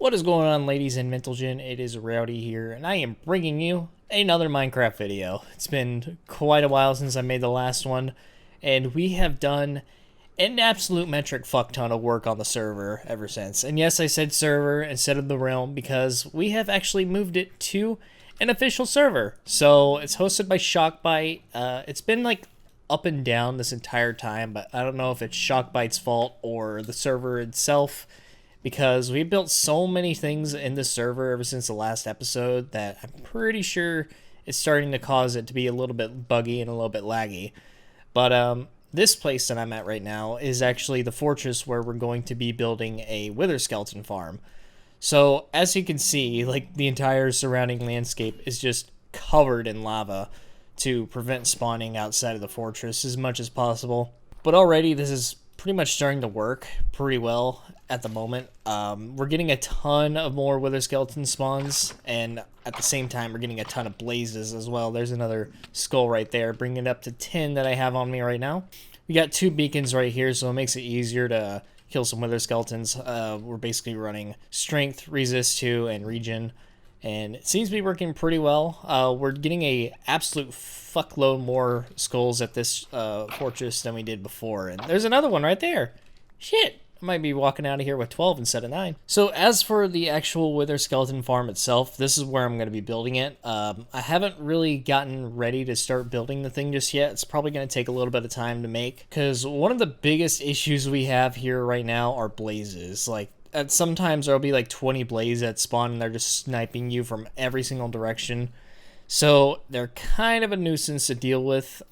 What is going on, ladies and gentlemen? It is Rowdy here, and I am bringing you another Minecraft video. It's been quite a while since I made the last one, and we have done an absolute metric fuck ton of work on the server ever since. And yes, I said server instead of the realm because we have actually moved it to an official server. So it's hosted by Shockbite. It's been like up and down this entire time, but I don't know if it's Shockbite's fault or the server itself, because we built so many things in the server ever since the last episode that I'm pretty sure it's starting to cause it to be a little bit buggy and a little bit laggy. But this place that I'm at right now is actually the fortress where we're going to be building a wither skeleton farm. So as you can see, like, the entire surrounding landscape is just covered in lava to prevent spawning outside of the fortress as much as possible. But already this is pretty much starting to work pretty well at the moment. We're getting a ton of more wither skeleton spawns, and at the same time we're getting a ton of blazes as well. There's another skull right there, bringing it up to 10 that I have on me right now. We got 2 beacons right here, so it makes it easier to kill some wither skeletons. We're basically running strength, resist 2, and regen, and it seems to be working pretty well. We're getting a absolute fuckload more skulls at this fortress than we did before, and there's another one right there. Shit, I might be walking out of here with 12 instead of 9. So as for the actual wither skeleton farm itself, this is where I'm going to be building it. I haven't really gotten ready to start building the thing just yet. It's probably going to take a little bit of time to make, because one of the biggest issues we have here right now are blazes. Like, sometimes there'll be like 20 blazes that spawn and they're just sniping you from every single direction. So they're kind of a nuisance to deal with.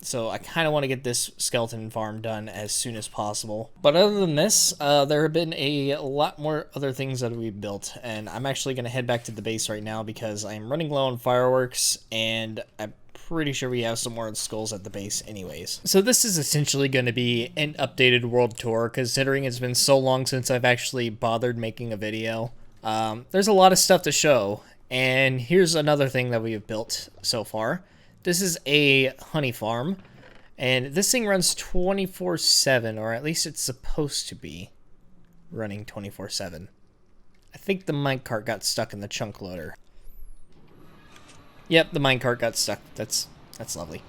So I kind of want to get this skeleton farm done as soon as possible. But other than this, there have been a lot more other things that we've built, and I'm actually going to head back to the base right now because I'm running low on fireworks, and I'm pretty sure we have some more skulls at the base anyways. So this is essentially going to be an updated world tour, considering it's been so long since I've actually bothered making a video. There's a lot of stuff to show, and here's another thing that we have built so far. This is a honey farm, and this thing runs 24/7, or at least it's supposed to be running 24/7. I think the minecart got stuck in the chunk loader. Yep, the minecart got stuck. That's lovely.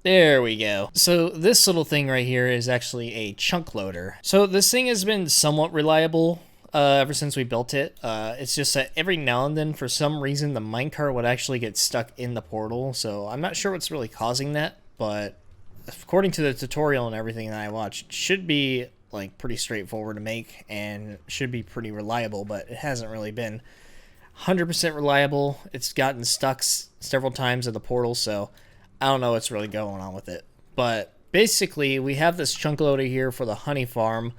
There we go. So this little thing right here is actually a chunk loader. So this thing has been somewhat reliable ever since we built it. It's just that every now and then, for some reason, the minecart would actually get stuck in the portal. So I'm not sure what's really causing that, but according to the tutorial and everything that I watched, it should be like pretty straightforward to make and should be pretty reliable, but it hasn't really been 100% reliable. It's gotten stuck several times at the portal, so I don't know what's really going on with it. But basically, we have this chunk loader here for the honey farm,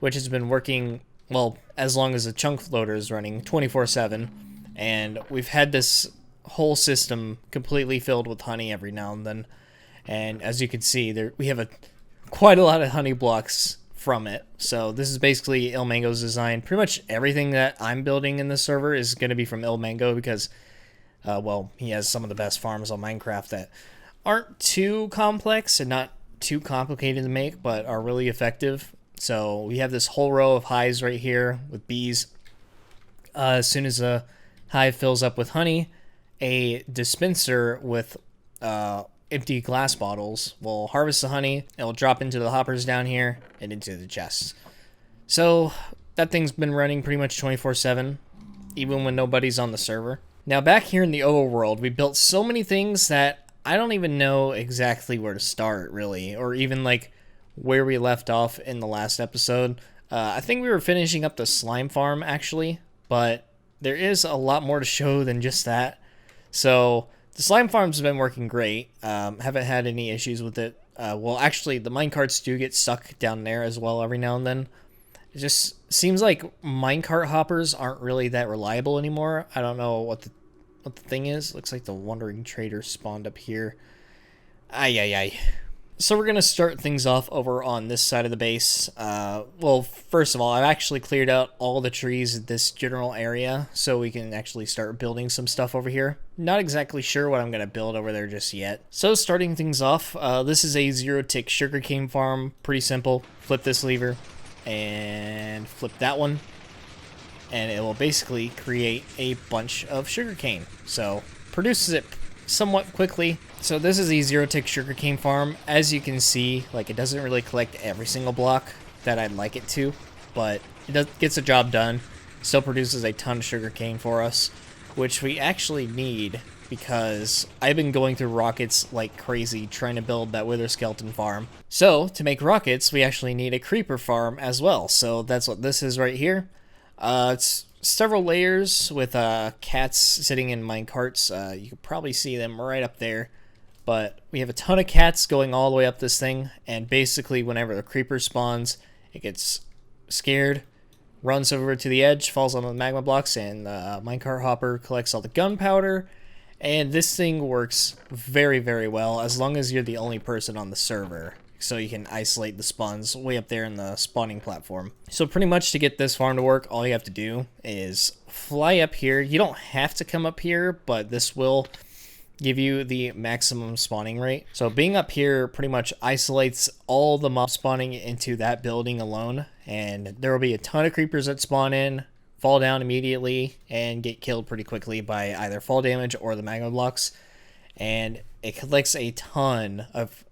which has been working, well, as long as the chunk loader is running 24/7, and we've had this whole system completely filled with honey every now and then. And as you can see, we have quite a lot of honey blocks from it. So this is basically Ilmango's design. Pretty much everything that I'm building in the server is going to be from Ilmango because, well, he has some of the best farms on Minecraft that aren't too complex and not too complicated to make, but are really effective. So we have this whole row of hives right here with bees. As soon as a hive fills up with honey, a dispenser with empty glass bottles will harvest the honey. It will drop into the hoppers down here and into the chests. So that thing's been running pretty much 24/7, even when nobody's on the server. Now back here in the overworld, we built so many things that I don't even know exactly where to start, really, or even like where we left off in the last episode. I think we were finishing up the slime farm, actually, but there is a lot more to show than just that. So the slime farm's been working great. Haven't had any issues with it. Well, actually, the minecarts do get stuck down there as well every now and then. It just seems like minecart hoppers aren't really that reliable anymore. I don't know what the thing is. Looks like the wandering trader spawned up here. Ay. So we're going to start things off over on this side of the base. Well, first of all, I've actually cleared out all the trees in this general area, so we can actually start building some stuff over here. Not exactly sure what I'm going to build over there just yet. So starting things off, this is a 0-tick sugarcane farm. Pretty simple. Flip this lever, and flip that one, and it will basically create a bunch of sugarcane. So produces it somewhat quickly. So this is a zero-tick sugarcane farm. As you can see, like, it doesn't really collect every single block that I'd like it to, but gets the job done. Still produces a ton of sugarcane for us, which we actually need because I've been going through rockets like crazy trying to build that wither skeleton farm. So to make rockets, we actually need a creeper farm as well. So that's what this is right here. It's several layers with cats sitting in mine carts. You can probably see them right up there. But we have a ton of cats going all the way up this thing, and basically whenever the creeper spawns, it gets scared, runs over to the edge, falls on the magma blocks, and the minecart hopper collects all the gunpowder. And this thing works very, very well as long as you're the only person on the server. So you can isolate the spawns way up there in the spawning platform. So pretty much to get this farm to work, all you have to do is fly up here. You don't have to come up here, but this will give you the maximum spawning rate. So being up here pretty much isolates all the mob spawning into that building alone. And there will be a ton of creepers that spawn in, fall down immediately, and get killed pretty quickly by either fall damage or the magma blocks. And it collects a ton of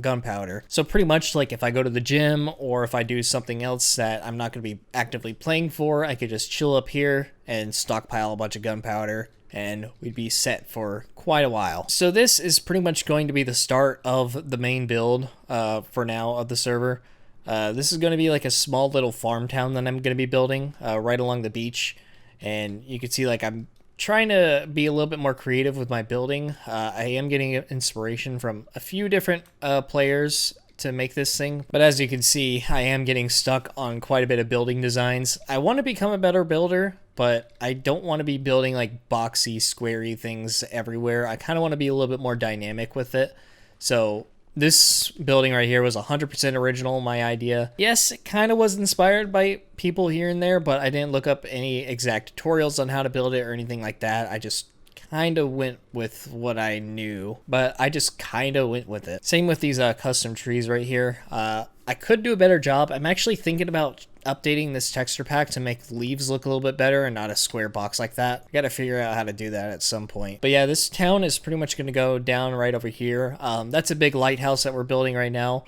gunpowder. So pretty much like if I go to the gym or if I do something else that I'm not going to be actively playing for, I could just chill up here and stockpile a bunch of gunpowder, and we'd be set for quite a while. So this is pretty much going to be the start of the main build for now of the server. This is going to be like a small little farm town that I'm going to be building right along the beach. And you can see like I'm trying to be a little bit more creative with my building. I am getting inspiration from a few different players to make this thing, but as you can see, I am getting stuck on quite a bit of building designs. I want to become a better builder, but I don't want to be building like boxy, squarey things everywhere. I kind of want to be a little bit more dynamic with it. So this building right here was 100% original, my idea. Yes, it kind of was inspired by people here and there, but I didn't look up any exact tutorials on how to build it or anything like that. I just kind of went with what I knew, but I just kind of went with it. Same with these custom trees right here. I could do a better job. I'm actually thinking about updating this texture pack to make leaves look a little bit better and not a square box like that. I gotta figure out how to do that at some point. But yeah, this town is pretty much gonna go down right over here. That's a big lighthouse that we're building right now.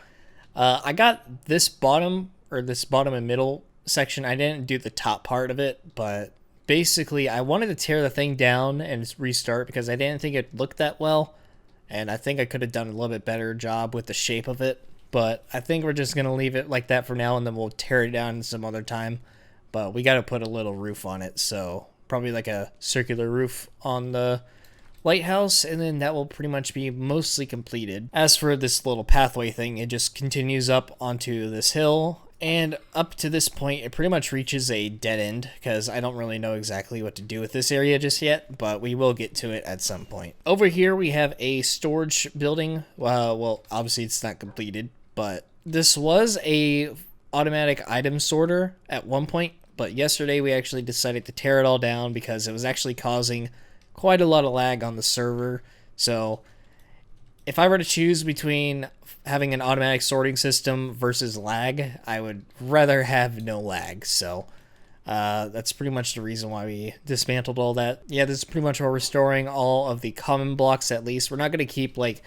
I got this bottom and middle section. I didn't do the top part of it, but basically I wanted to tear the thing down and restart because I didn't think it looked that well, and I think I could have done a little bit better job with the shape of it. But I think we're just going to leave it like that for now, and then we'll tear it down some other time. But we got to put a little roof on it, so probably like a circular roof on the lighthouse, and then that will pretty much be mostly completed. As for this little pathway thing, it just continues up onto this hill, and up to this point, it pretty much reaches a dead end, because I don't really know exactly what to do with this area just yet, but we will get to it at some point. Over here, we have a storage building. Well, obviously it's not completed, but this was a automatic item sorter at one point, but yesterday we actually decided to tear it all down because it was actually causing quite a lot of lag on the server. So if I were to choose between having an automatic sorting system versus lag, I would rather have no lag. So that's pretty much the reason why we dismantled all that. Yeah, this is pretty much where we're storing all of the common blocks. At least we're not going to keep like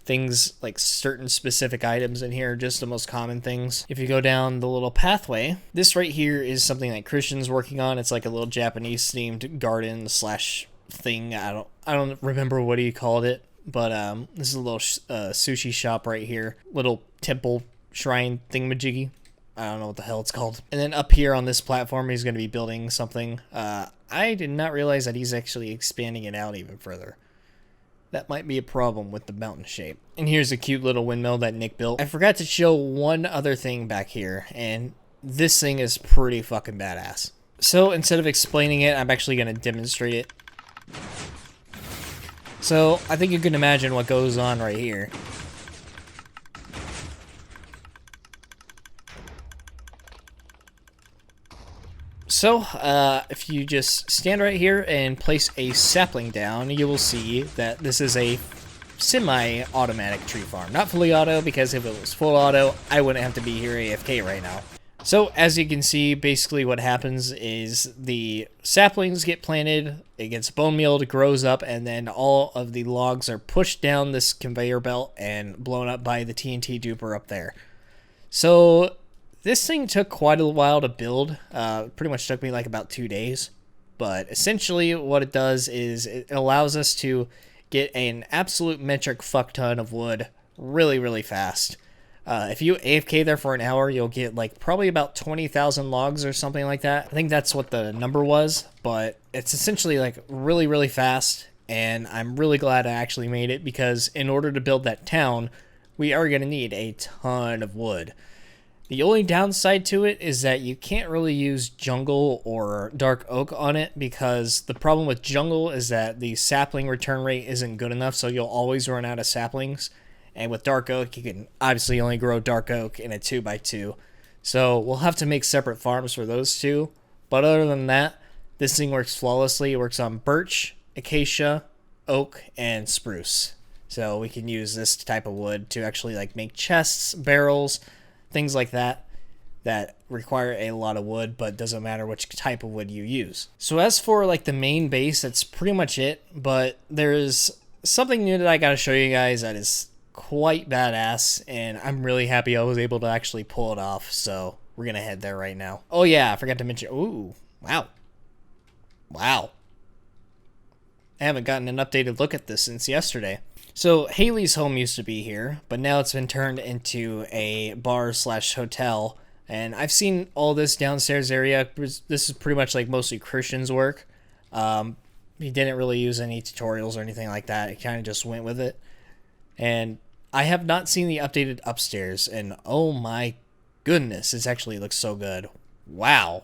things like certain specific items in here, just the most common things. If you go down the little pathway, this right here is something that Christian's working on. It's like a little Japanese themed garden slash thing. I don't remember what he called it, but this is a little sushi shop right here, little temple shrine thingamajiggy. I don't know what the hell it's called. And then up here on this platform, he's going to be building something. I did not realize that he's actually expanding it out even further. That might be a problem with the mountain shape. And here's a cute little windmill that Nick built. I forgot to show one other thing back here, and this thing is pretty fucking badass. So instead of explaining it, I'm actually going to demonstrate it. So I think you can imagine what goes on right here. So, if you just stand right here and place a sapling down, you will see that this is a semi-automatic tree farm. Not fully auto, because if it was full auto, I wouldn't have to be here AFK right now. So as you can see, basically what happens is the saplings get planted, it gets bone mealed, grows up, and then all of the logs are pushed down this conveyor belt and blown up by the TNT duper up there. So this thing took quite a while to build. Pretty much took me like about 2 days. But essentially what it does is it allows us to get an absolute metric fuck ton of wood really, really fast. If you AFK there for an hour, you'll get like probably about 20,000 logs or something like that. I think that's what the number was, but it's essentially like really, really fast. And I'm really glad I actually made it, because in order to build that town, we are going to need a ton of wood. The only downside to it is that you can't really use jungle or dark oak on it, because the problem with jungle is that the sapling return rate isn't good enough, so you'll always run out of saplings. And with dark oak, you can obviously only grow dark oak in a 2x2. So we'll have to make separate farms for those two. But other than that, this thing works flawlessly. It works on birch, acacia, oak, and spruce. So we can use this type of wood to actually like make chests, barrels, things like that require a lot of wood, but doesn't matter which type of wood you use. So as for like the main base, that's pretty much it. But there's something new that I gotta show you guys that is quite badass, and I'm really happy I was able to actually pull it off. So we're gonna head there right now. Oh yeah, I forgot to mention. Ooh, wow. I haven't gotten an updated look at this since yesterday. So Haley's home used to be here, but now it's been turned into a bar slash hotel. And I've seen all this downstairs area. This is pretty much like mostly Christian's work. He didn't really use any tutorials or anything like that. He kind of just went with it. And I have not seen the updated upstairs, and oh my goodness, this actually looks so good. Wow.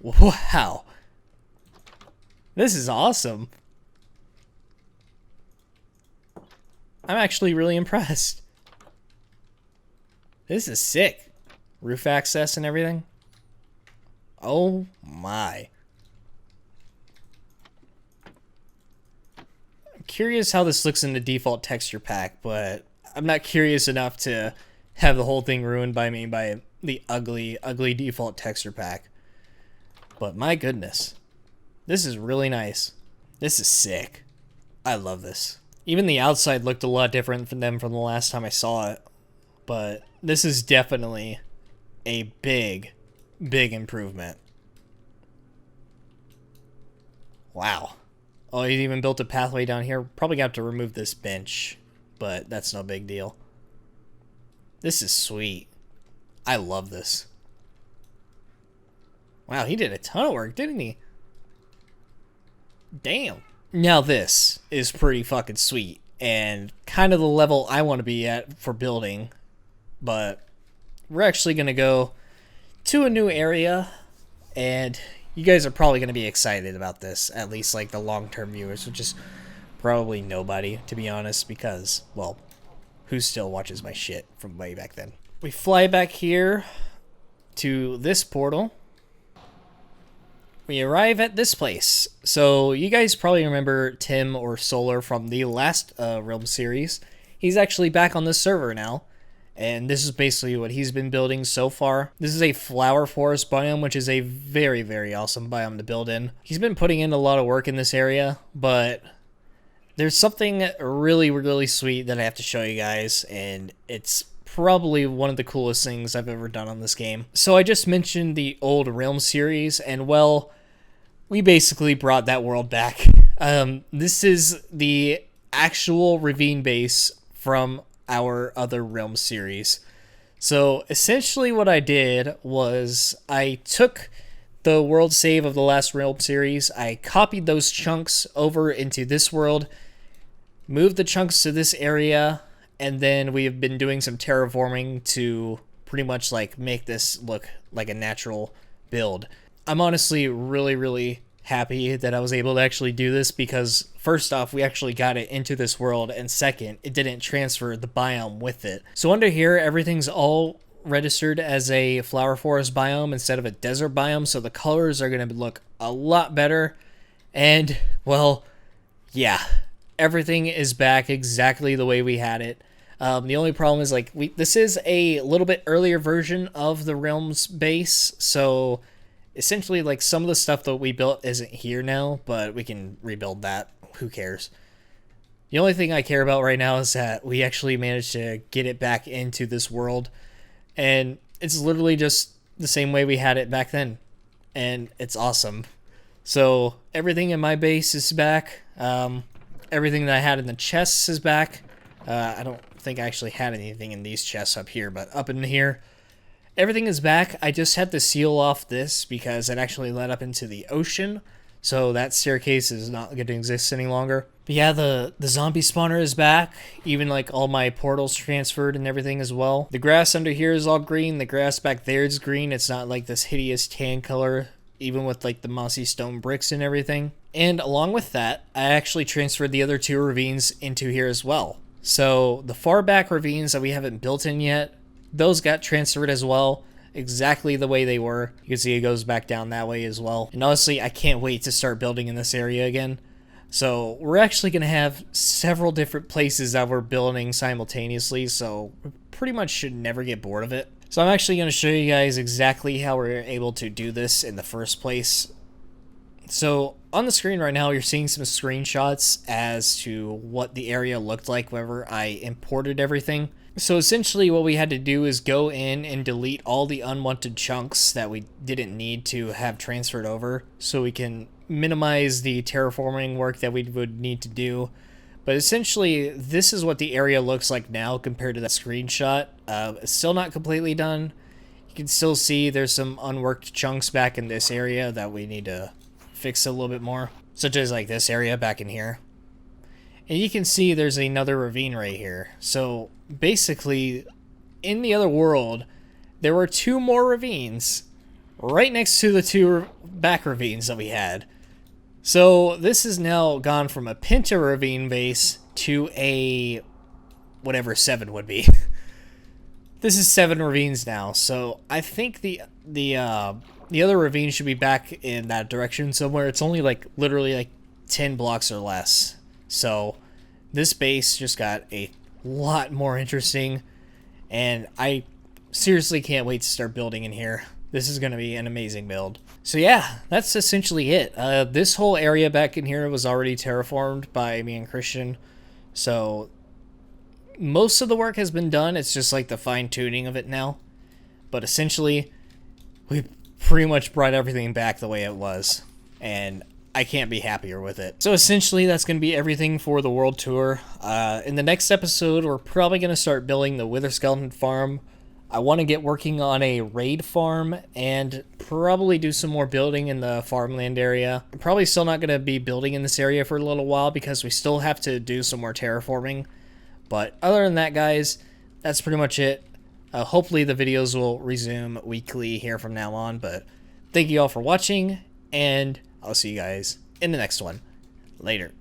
Wow. This is awesome. I'm actually really impressed. This is sick. Roof access and everything. Oh my. Curious how this looks in the default texture pack, but I'm not curious enough to have the whole thing ruined by me by the ugly default texture pack. But my goodness, this is really nice. This is sick. I love this. Even the outside looked a lot different from the last time I saw it, but this is definitely a big improvement. Wow. Oh, he even built a pathway down here. Probably got to remove this bench, but that's no big deal. This is sweet. I love this. Wow, he did a ton of work, didn't he? Damn. Now this is pretty fucking sweet, and kind of the level I want to be at for building, but we're actually going to go to a new area, and you guys are probably going to be excited about this, at least like the long-term viewers, which is probably nobody, to be honest, because, well, who still watches my shit from way back then? We fly back here to this portal. We arrive at this place. So you guys probably remember Tim or Solar from the last Realm series. He's actually back on this server now. And this is basically what he's been building so far. This is a flower forest biome, which is a very awesome biome to build in. He's been putting in a lot of work in this area, but there's something really sweet that I have to show you guys, and it's probably one of the coolest things I've ever done on this game. So I just mentioned the old Realm series, and well, we basically brought that world back. This is the actual Ravine base from our other Realm series. So essentially what I did was I took the world save of the last Realm series, I copied those chunks over into this world, moved the chunks to this area, and then we have been doing some terraforming to pretty much like make this look like a natural build. I'm honestly really happy that I was able to actually do this, because first off, we actually got it into this world, and second, it didn't transfer the biome with it. So under here, everything's all registered as a flower forest biome instead of a desert biome, so the colors are going to look a lot better. And well, yeah, everything is back exactly the way we had it. The only problem is like this is a little bit earlier version of the Realms base, so essentially like some of the stuff that we built isn't here now, but we can rebuild that. Who cares? The only thing I care about right now is that we actually managed to get it back into this world, and it's literally just the same way we had it back then, and it's awesome. So everything in my base is back. Everything that I had in the chests is back. I don't think I actually had anything in these chests up here, but up in here, everything is back. I just had to seal off this because it actually led up into the ocean, so that staircase is not going to exist any longer. But yeah, the zombie spawner is back. Even like all my portals transferred and everything as well. The grass under here is all green. The grass back there is green. It's not like this hideous tan color, even with like the mossy stone bricks and everything. And along with that, I actually transferred the other 2 ravines into here as well. So the far back ravines that we haven't built in yet, those got transferred as well, exactly the way they were. You can see it goes back down that way as well. And honestly, I can't wait to start building in this area again. So we're actually going to have several different places that we're building simultaneously, so we pretty much should never get bored of it. So I'm actually going to show you guys exactly how we're able to do this in the first place. So on the screen right now, you're seeing some screenshots as to what the area looked like whenever I imported everything. So essentially what we had to do is go in and delete all the unwanted chunks that we didn't need to have transferred over, so we can minimize the terraforming work that we would need to do. But essentially, this is what the area looks like now compared to that screenshot. It's still not completely done. You can still see there's some unworked chunks back in this area that we need to fix a little bit more, such as like this area back in here. And you can see there's another ravine right here. So basically, in the other world, there were 2 more ravines right next to the 2 back ravines that we had. So this has now gone from a penta ravine base to a whatever 7 would be. This is 7 ravines now, so I think the other ravine should be back in that direction somewhere. It's only like literally like 10 blocks or less. So this base just got a lot more interesting, and I seriously can't wait to start building in here. This is going to be an amazing build. So yeah, that's essentially it. This whole area back in here was already terraformed by me and Christian, so most of the work has been done. It's just like the fine-tuning of it now. But essentially, we pretty much brought everything back the way it was, and I can't be happier with it. So essentially, that's going to be everything for the world tour. In the next episode, we're probably going to start building the Wither Skeleton farm. I want to get working on a raid farm and probably do some more building in the farmland area. I'm probably still not going to be building in this area for a little while because we still have to do some more terraforming. But other than that, guys, that's pretty much it. Hopefully the videos will resume weekly here from now on. But thank you all for watching, and I'll see you guys in the next one. Later.